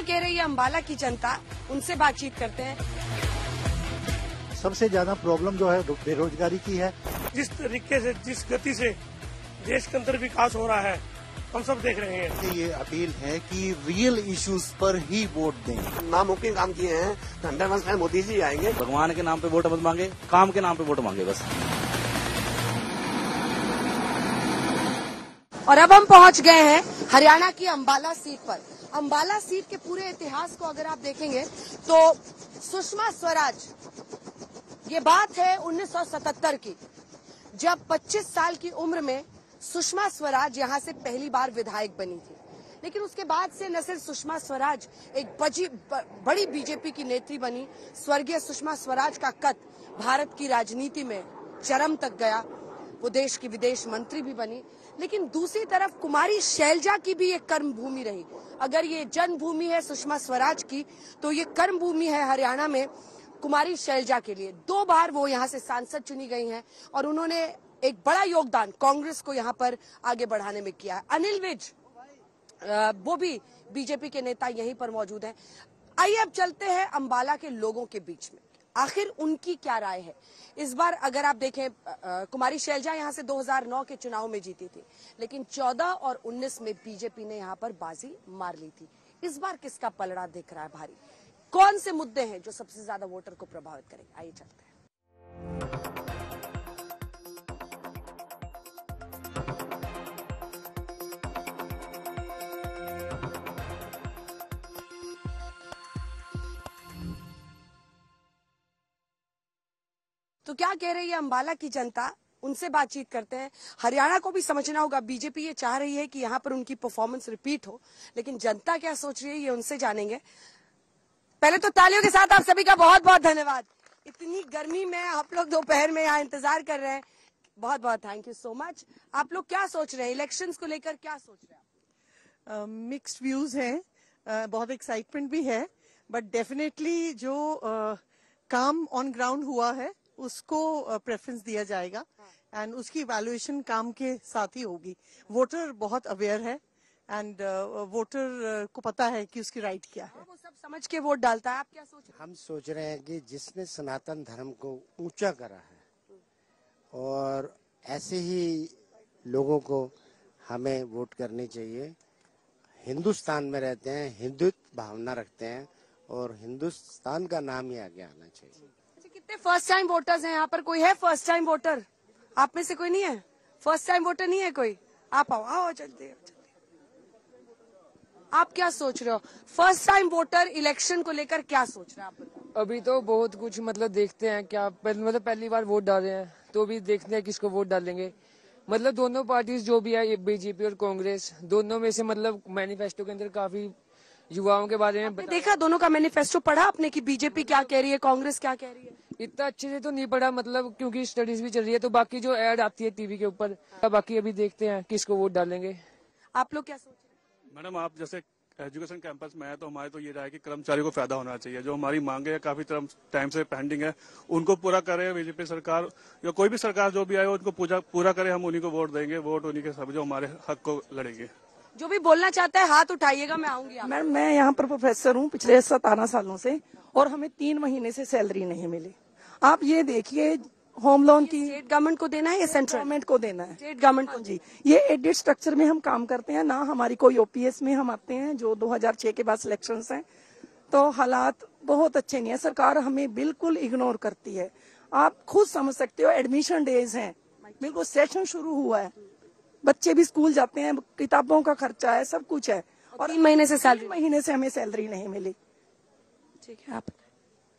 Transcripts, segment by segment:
कह रही है अम्बाला की जनता, उनसे बातचीत करते हैं। सबसे ज्यादा प्रॉब्लम जो है बेरोजगारी की है। जिस तरीके से, जिस गति से देश के अंदर विकास हो रहा है, हम सब देख रहे हैं। ये अपील है कि रियल इश्यूज पर ही वोट दें। नामुमकिन काम किए हैं, 100% मोदी जी आएंगे। भगवान के नाम पे वोट मत मांगे, काम के नाम पे वोट मांगे बस। और अब हम पहुंच गए हैं हरियाणा की अम्बाला सीट पर। अम्बाला सीट के पूरे इतिहास को अगर आप देखेंगे तो सुषमा स्वराज, ये बात है 1977 की, जब 25 साल की उम्र में सुषमा स्वराज यहां से पहली बार विधायक बनी थी। लेकिन उसके बाद से न सिर्फ सुषमा स्वराज एक बड़ी बीजेपी की नेत्री बनी, स्वर्गीय सुषमा स्वराज का कद भारत की राजनीति में चरम तक गया, वो देश की विदेश मंत्री भी बनी। लेकिन दूसरी तरफ कुमारी शैलजा की भी एक कर्म भूमि रही। अगर ये जन्मभूमि है सुषमा स्वराज की, तो ये कर्म भूमि है हरियाणा में कुमारी शैलजा के लिए। 2 बार वो यहाँ से सांसद चुनी गई हैं और उन्होंने एक बड़ा योगदान कांग्रेस को यहाँ पर आगे बढ़ाने में किया है। अनिल विज, वो भी बीजेपी के नेता यहीं पर मौजूद हैं। आइए अब चलते हैं अम्बाला के लोगों के बीच में, आखिर उनकी क्या राय है। इस बार अगर आप देखें, कुमारी शैलजा यहाँ से 2009 के चुनाव में जीती थी, लेकिन 14 और 19 में बीजेपी ने यहाँ पर बाजी मार ली थी। इस बार किसका पलड़ा दिख रहा है भारी? कौन से मुद्दे हैं जो सबसे ज्यादा वोटर को प्रभावित करेंगे? आइए चलते हैं। तो क्या कह रही है अम्बाला की जनता, उनसे बातचीत करते हैं। हरियाणा को भी समझना होगा, बीजेपी ये चाह रही है कि यहाँ पर उनकी परफॉर्मेंस रिपीट हो, लेकिन जनता क्या सोच रही है ये उनसे जानेंगे। पहले तो तालियों के साथ आप सभी का बहुत बहुत धन्यवाद। इतनी गर्मी में आप लोग दोपहर में यहाँ इंतजार कर रहे हैं, बहुत बहुत थैंक यू सो मच। आप लोग क्या सोच रहे हैं इलेक्शंस को लेकर, क्या सोच रहे हैं? मिक्स्ड व्यूज हैं, बहुत एक्साइटमेंट भी है, बट डेफिनेटली जो काम ऑन ग्राउंड हुआ है उसको प्रेफरेंस दिया जाएगा एंड उसकी इवैल्यूएशन काम के साथ ही होगी। वोटर बहुत अवेयर है एंड वोटर को पता है कि उसकी राइट क्या है। वो सब समझ के वोट डालता है। आप क्या सोच रहे हैं? हम सोच रहे हैं कि जिसने सनातन धर्म को ऊंचा करा है और ऐसे ही लोगों को हमें वोट करनी चाहिए। हिंदुस्तान में रहते हैं, हिंदुत्व भावना रखते हैं और हिंदुस्तान का नाम ही आगे आना चाहिए। कितने फर्स्ट टाइम वोटर्स हैं यहाँ पर? कोई है फर्स्ट टाइम वोटर? आप में से कोई नहीं है फर्स्ट टाइम वोटर? नहीं है कोई? आप आओ, आओ जल्दी। आप क्या सोच रहे हो? फर्स्ट टाइम वोटर इलेक्शन को लेकर क्या सोच रहे हैं आप? अभी तो बहुत कुछ मतलब देखते हैं क्या, मतलब पहली बार वोट डाल रहे हैं तो भी देखते हैं किसको वोट डालेंगे। मतलब दोनों पार्टीज जो भी है, बीजेपी और कांग्रेस, दोनों में से मतलब मैनिफेस्टो के अंदर काफी युवाओं के बारे में देखा। दोनों का मैनिफेस्टो पढ़ा आपने कि बीजेपी क्या कह रही है, कांग्रेस क्या कह रही है? इतना अच्छे से तो नहीं पढ़ा, मतलब क्योंकि स्टडीज भी चल रही है, तो बाकी जो एड आती है टीवी के ऊपर, बाकी अभी देखते हैं किसको वोट डालेंगे। आप लोग क्या सोच रहे हैं? मैडम, आप जैसे एजुकेशन कैंपस में है तो हमारे तो ये राय है कि कर्मचारी को फायदा होना चाहिए। जो हमारी मांगे है काफी टाइम से पेंडिंग है, उनको पूरा करे बीजेपी सरकार या कोई भी सरकार जो भी आए उनको पूरा करे। हम उन्हीं को वोट देंगे, वोट उन्हीं के सब जो हमारे हक को लड़ेंगे। जो भी बोलना चाहता है हाथ उठाइएगा, मैं आऊंगी। मैम, मैं यहाँ पर प्रोफेसर हूँ पिछले 17 सालों से और हमें 3 महीने से सैलरी नहीं मिली। आप ये देखिए, होम लोन की स्टेट गवर्नमेंट को देना है या सेंट्रल गवर्नमेंट को देना है? स्टेट गवर्नमेंट को जी। ये एडिट स्ट्रक्चर में हम काम करते हैं ना, हमारी कोई ओपीएस में हम आते हैं जो 2006 के बाद सिलेक्शंस हैं, तो हालात बहुत अच्छे नहीं है। सरकार हमें बिल्कुल इग्नोर करती है। आप खुद समझ सकते हो, एडमिशन डेज हैं, बिल्कुल सेशन शुरू हुआ है, बच्चे भी स्कूल जाते हैं, किताबों का खर्चा है, सब कुछ है, और 3 महीने से सैलरी 3 महीने से हमें सैलरी नहीं मिली। ठीक है, आप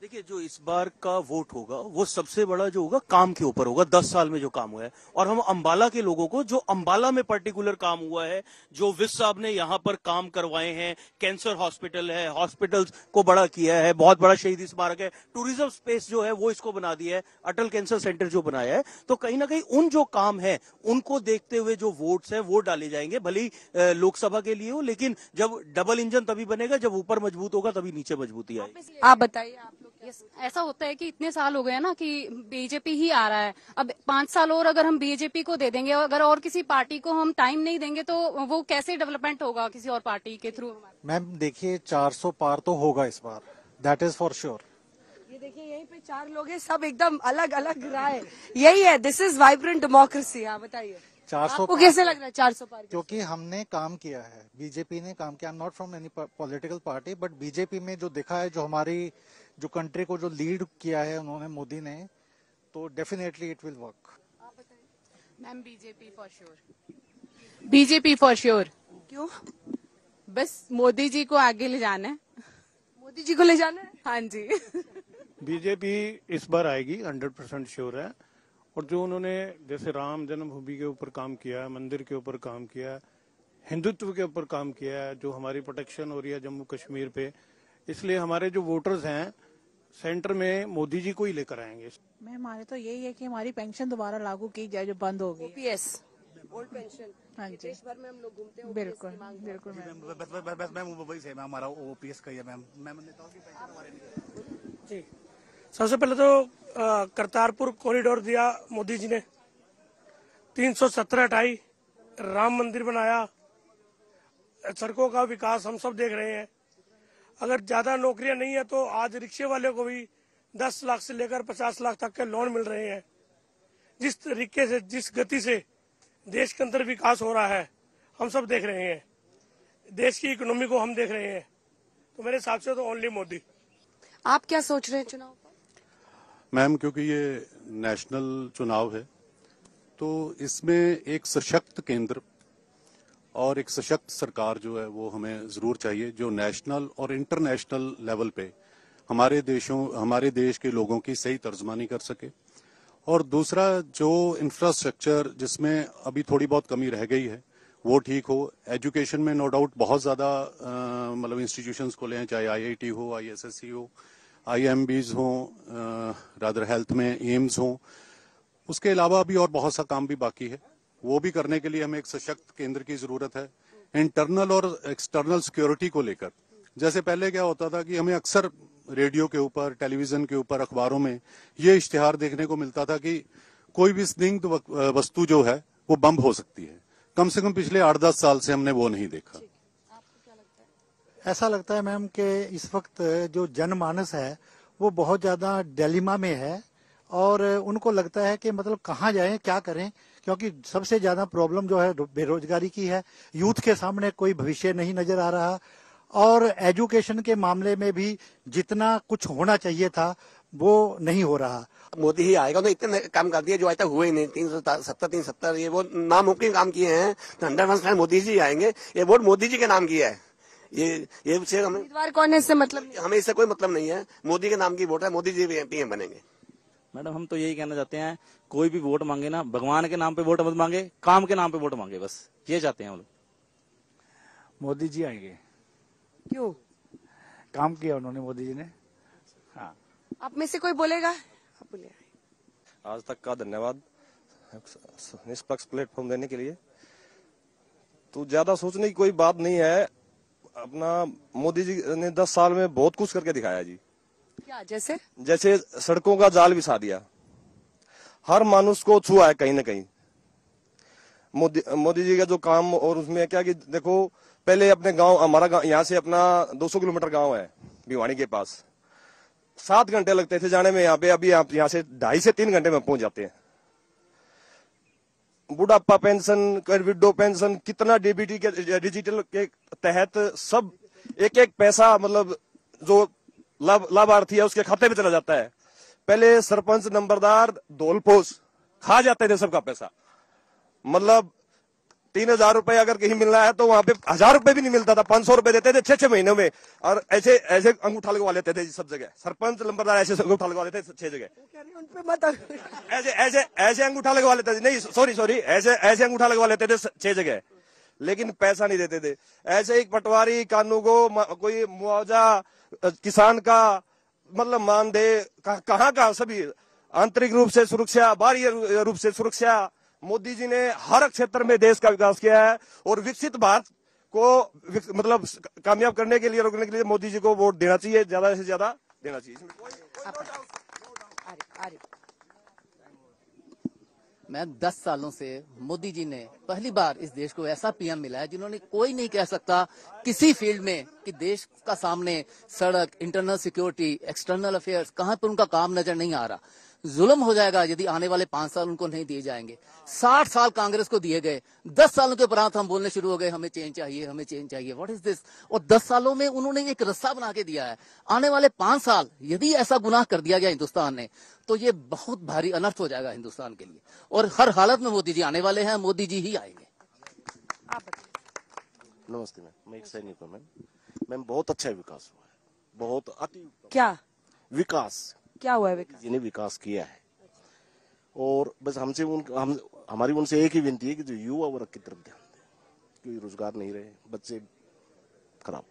देखिए, जो इस बार का वोट होगा वो सबसे बड़ा जो होगा काम के ऊपर होगा, 10 साल में जो काम हुआ है। और हम अम्बाला के लोगों को, जो अम्बाला में पर्टिकुलर काम हुआ है, जो विस साहब ने यहाँ पर काम करवाए हैं, कैंसर हॉस्पिटल है, हॉस्पिटल्स को बड़ा किया है, बहुत बड़ा शहीदी स्मारक है, टूरिज्म स्पेस जो है वो इसको बना दिया है, अटल कैंसर सेंटर जो बनाया है, तो कहीं ना कहीं उन जो काम है उनको देखते हुए जो वोट्स है वो डाले जाएंगे। भले ही लोकसभा के लिए हो, लेकिन जब डबल इंजन तभी बनेगा जब ऊपर मजबूत होगा तभी नीचे मजबूती आएगी। आप बताइए, आप लोग ऐसा होता है कि इतने साल हो गए ना कि बीजेपी ही आ रहा है। अब 5 साल और अगर हम बीजेपी को दे देंगे, अगर और किसी पार्टी को हम टाइम नहीं देंगे तो वो कैसे डेवलपमेंट होगा किसी और पार्टी के थ्रू? मैम देखिए 400 पार तो होगा इस बार, दैट इज फॉर श्योर। ये देखिए यहीं पे 4 लोग हैं, सब एकदम अलग अलग राय। यही है, दिस इज वाइब्रेंट डेमोक्रेसी। हाँ बताइए 400 आपको कैसे लग रहा है 400 पार? क्योंकि हमने काम किया है, बीजेपी ने काम किया। I am not from any political party, but BJP में जो दिखा है, जो हमारी जो कंट्री को जो लीड किया है उन्होंने, मोदी ने, तो definitely it will work. Ma'am BJP for sure, BJP for sure. क्यों? बस मोदी जी को आगे ले जाना है। मोदी जी को ले जाना है? हाँ जी। बीजेपी इस बार आएगी, 100% श्योर है। और जो उन्होंने जैसे राम जन्मभूमि के ऊपर काम किया है, मंदिर के ऊपर काम किया है, हिंदुत्व के ऊपर काम किया है, जो हमारी प्रोटेक्शन हो रही है जम्मू कश्मीर पे, इसलिए हमारे जो वोटर्स हैं सेंटर में मोदी जी को ही लेकर आएंगे। मैं हमारे तो यही है कि हमारी पेंशन दोबारा लागू की जाए जो बंद हो गई। OPS, old pension. हाँ जी, देश भर में हम लोग घूमते हैं, बिल्कुल बिल्कुल। बस मैम वही से हमारा ओपीएस का ही है मैम। मैं नेताओं की पेंशन हमारे नहीं। जी, सबसे पहले तो करतारपुर कॉरिडोर दिया मोदी जी ने, 317 हटाई, राम मंदिर बनाया, सड़कों का विकास हम सब देख रहे हैं। अगर ज्यादा नौकरियां नहीं है तो आज रिक्शे वाले को भी 10 लाख से लेकर 50 लाख तक के लोन मिल रहे हैं। जिस तरीके से, जिस गति से देश के अंदर विकास हो रहा है हम सब देख रहे हैं, देश की इकोनॉमी को हम देख रहे हैं, तो मेरे हिसाब से तो ओनली मोदी। आप क्या सोच रहे हैं चुनाव पर? मैम क्योंकि ये नेशनल चुनाव है तो इसमें एक सशक्त केंद्र और एक सशक्त सरकार जो है वो हमें जरूर चाहिए, जो नेशनल और इंटरनेशनल लेवल पे हमारे देश के लोगों की सही तर्जमानी कर सके। और दूसरा, जो इंफ्रास्ट्रक्चर जिसमें अभी थोड़ी बहुत कमी रह गई है वो ठीक हो। एजुकेशन में नो डाउट बहुत ज्यादा मतलब इंस्टीट्यूशंस खोले हैं, चाहे आईआईटी हो, आईएसएससी हो, आईएमबीज हो, रादर हेल्थ में एम्स हो। उसके अलावा अभी और बहुत सा काम भी बाकी है, वो भी करने के लिए हमें एक सशक्त केंद्र की जरूरत है। इंटरनल और एक्सटर्नल सिक्योरिटी को लेकर, जैसे पहले क्या होता था कि हमें अक्सर रेडियो के ऊपर, टेलीविजन के ऊपर, अखबारों में ये इश्तिहार देखने को मिलता था कि कोई भी स्निग्ध वस्तु जो है वो बम हो सकती है। कम से कम पिछले 8-10 साल से हमने वो नहीं देखा। ऐसा लगता है मैम कि इस वक्त जो जनमानस है वो बहुत ज्यादा डिलेमा में है और उनको लगता है कि मतलब कहाँ जाएं, क्या करें, क्योंकि सबसे ज्यादा प्रॉब्लम जो है बेरोजगारी की है। यूथ के सामने कोई भविष्य नहीं नजर आ रहा और एजुकेशन के मामले में भी जितना कुछ होना चाहिए था वो नहीं हो रहा। मोदी ही आएगा, तो इतने काम कर दिए जो आज तक हुए ही नहीं। 370 ये वो नामुमकिन काम किए हैं, तो 100% मोदी जी आएंगे। ये वोट मोदी जी के नाम की है। ये उम्मीदवार कौन है इससे मतलब नहीं? हमें इससे कोई मतलब नहीं है, मोदी के नाम की वोट है, मोदी जी पीएम बनेंगे। मैडम हम तो यही कहना चाहते हैं, कोई भी वोट मांगे ना, भगवान के नाम पे वोट मत मांगे, काम के नाम पे वोट मांगे, बस ये चाहते हैं हम लोग। मोदी जी आएंगे। क्यों? काम किया उन्होंने मोदी जी ने। हाँ, आप में से कोई बोलेगा? आप बोलिए। आज तक का धन्यवाद निष्पक्ष प्लेटफॉर्म देने के लिए। तो ज्यादा सोचने की कोई बात नहीं है। अपना मोदी जी ने 10 साल में बहुत कुछ करके दिखाया जी। क्या? जैसे सड़कों का जाल बिछा दिया, हर मानुष को छुआ है कहीं ना कहीं मोदी जी का जो काम। और उसमें क्या कि देखो, पहले अपने गांव, हमारा गांव यहाँ से अपना 200 किलोमीटर गांव है भिवानी के पास, 7 घंटे लगते थे जाने में यहाँ पे। अभी आप यहाँ से 2.5 से 3 घंटे में पहुंच जाते हैं। बुढ़ापा पेंशन, विडो पेंशन, कितना डीबीटी के डिजिटल के तहत सब एक पैसा मतलब जो लाभार्थी है उसके खाते में चला जाता है। पहले सरपंच, नंबरदार, धौलपोश खा जाते थे सबका पैसा। मतलब 3,000 रुपए अगर कहीं मिलना है तो वहां पे 1,000 रुपए भी नहीं मिलता था, 500 रुपए देते थे 6 महीनों में। और ऐसे अंगूठा लगवा लेते थे सब जगह, सरपंच, नंबरदार ऐसे अंगूठा लगवा लेते थे 6 जगह। ऐसे अंगूठा लगवा लेते थे, नहीं सॉरी, ऐसे अंगूठा लगवा लेते थे 6 जगह, लेकिन पैसा नहीं देते थे। ऐसे ही पटवारी, कानूगो, कोई मुआवजा किसान का मतलब मानदेय, कहाँ का सभी आंतरिक रूप से सुरक्षा, बाहरी रूप से सुरक्षा। मोदी जी ने हर क्षेत्र में देश का विकास किया है और विकसित भारत को मतलब कामयाब करने के लिए, रोकने के लिए मोदी जी को वोट देना चाहिए ज्यादा से ज्यादा। देना चाहिए। मैं 10 सालों से मोदी जी ने पहली बार इस देश को ऐसा पीएम मिला है जिन्होंने कोई नहीं कह सकता किसी फील्ड में कि देश का सामने सड़क, इंटरनल सिक्योरिटी, एक्सटर्नल अफेयर्स कहां पर उनका काम नजर नहीं आ रहा। जुल्म हो जाएगा यदि आने वाले 5 साल उनको नहीं दिए जाएंगे। 60 साल कांग्रेस को दिए गए, 10 सालों के उपरांत हम बोलने शुरू हो गए हमें चेंज चाहिए, हमें चेंज चाहिए। What is this? और 10 सालों में उन्होंने एक रस्सा बना के दिया है। आने वाले 5 साल यदि ऐसा गुनाह कर दिया गया हिंदुस्तान ने तो ये बहुत भारी अनर्थ हो जाएगा हिंदुस्तान के लिए। और हर हालत में मोदी जी आने वाले हैं, मोदी जी ही आएंगे। नमस्ते मैम, मैं एक सैनिक हूँ मैम। बहुत अच्छा विकास हुआ है, बहुत अति क्या विकास क्या हुआ है? विकास जिन्हें विकास किया है। और बस हमारी उनसे एक ही विनती है कि जो युवा वर्ग की तरफ ध्यान दें, क्योंकि रोजगार नहीं रहे, बच्चे खराब,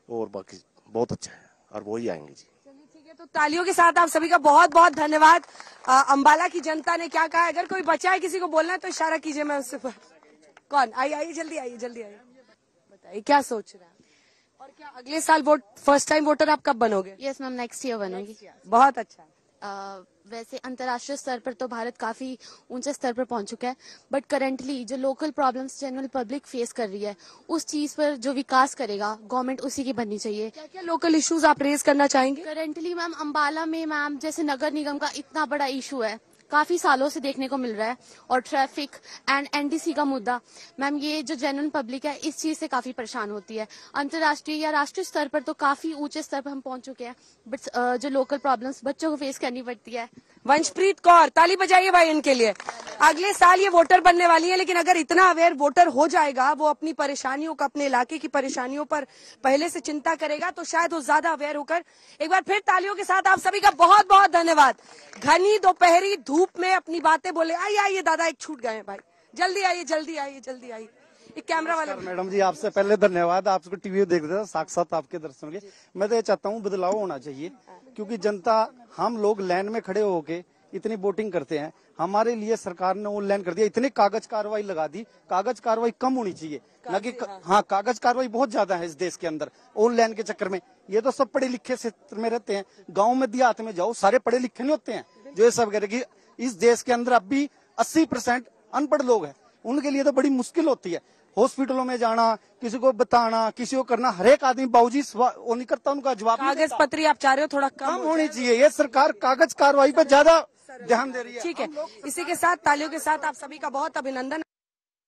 और बाकी बहुत अच्छा है और वही आएंगे जी। ठीक है, तो तालियों के साथ आप सभी का बहुत बहुत धन्यवाद। अंबाला की जनता ने क्या कहा? अगर कोई बचा है किसी को बोलना है तो इशारा कीजिए, मैं उससे कौन आइए जल्दी आइए बताइए क्या सोच रहा है। और क्या अगले साल फर्स्ट टाइम वोटर आप कब बनोगे? यस मैम, नेक्स्ट ईयर बनूंगी। बहुत अच्छा। वैसे अंतर्राष्ट्रीय स्तर पर तो भारत काफी ऊंचे स्तर पर पहुंच चुका है, बट करंटली जो local problems general public face कर रही है उस चीज पर जो विकास करेगा गवर्नमेंट उसी की बननी चाहिए। क्या क्या लोकल इश्यूज आप रेज करना चाहेंगे? करंटली मैम अंबाला में मैम जैसे नगर निगम का इतना बड़ा इशू है, काफी सालों से देखने को मिल रहा है, और ट्रैफिक एंड एनडीसी का मुद्दा मैम, ये जो जनरल पब्लिक है इस चीज से काफी परेशान होती है। अंतर्राष्ट्रीय या राष्ट्रीय स्तर पर तो काफी ऊंचे स्तर पर हम पहुंच चुके हैं, बट जो लोकल प्रॉब्लम्स बच्चों को फेस करनी पड़ती है। वंशप्रीत कौर, ताली बजाइए भाई इनके लिए। अगले साल ये वोटर बनने वाली है, लेकिन अगर इतना अवेयर वोटर हो जाएगा, वो अपनी परेशानियों का, अपने इलाके की परेशानियों पर पहले से चिंता करेगा, तो शायद वो ज्यादा अवेयर होकर। एक बार फिर तालियों के साथ आप सभी का बहुत बहुत धन्यवाद। घनी दोपहरी धूप में अपनी बातें बोले। आइए दादा, एक छूट गए हैं भाई, जल्दी आइए। एक कैमरा वाले। मैडम जी आपसे पहले धन्यवाद, आपको टीवी देख रहे थे, साक्षात आपके दर्शन के। मैं तो ये चाहता हूँ बदलाव होना चाहिए, क्योंकि जनता, हम लोग लाइन में खड़े होके इतनी वोटिंग करते हैं, हमारे लिए सरकार ने ऑनलाइन कर दिया, इतनी कागज कार्रवाई लगा दी। कागज कार्रवाई कम होनी चाहिए, न कि हाँ कागज कार्रवाई बहुत ज्यादा है इस देश के अंदर ऑनलाइन के चक्कर में। ये तो सब पढ़े लिखे क्षेत्र में रहते हैं, गाँव में देहात में जाओ सारे पढ़े लिखे नहीं होते हैं जो ये सब करेगी। इस देश के अंदर अब भी 80% अनपढ़ लोग हैं, उनके लिए तो बड़ी मुश्किल होती है हॉस्पिटलों में जाना, किसी को बताना, किसी को करना। हर एक आदमी बाबूजी वो नहीं करता, उनका जवाब। कागज पत्री आप चाह रहे हो थोड़ा कम होनी चाहिए, ये सरकार कागज कार्रवाई पर ज्यादा ध्यान दे रही है। ठीक है, इसी के साथ तालियों के साथ आप सभी का बहुत अभिनंदन।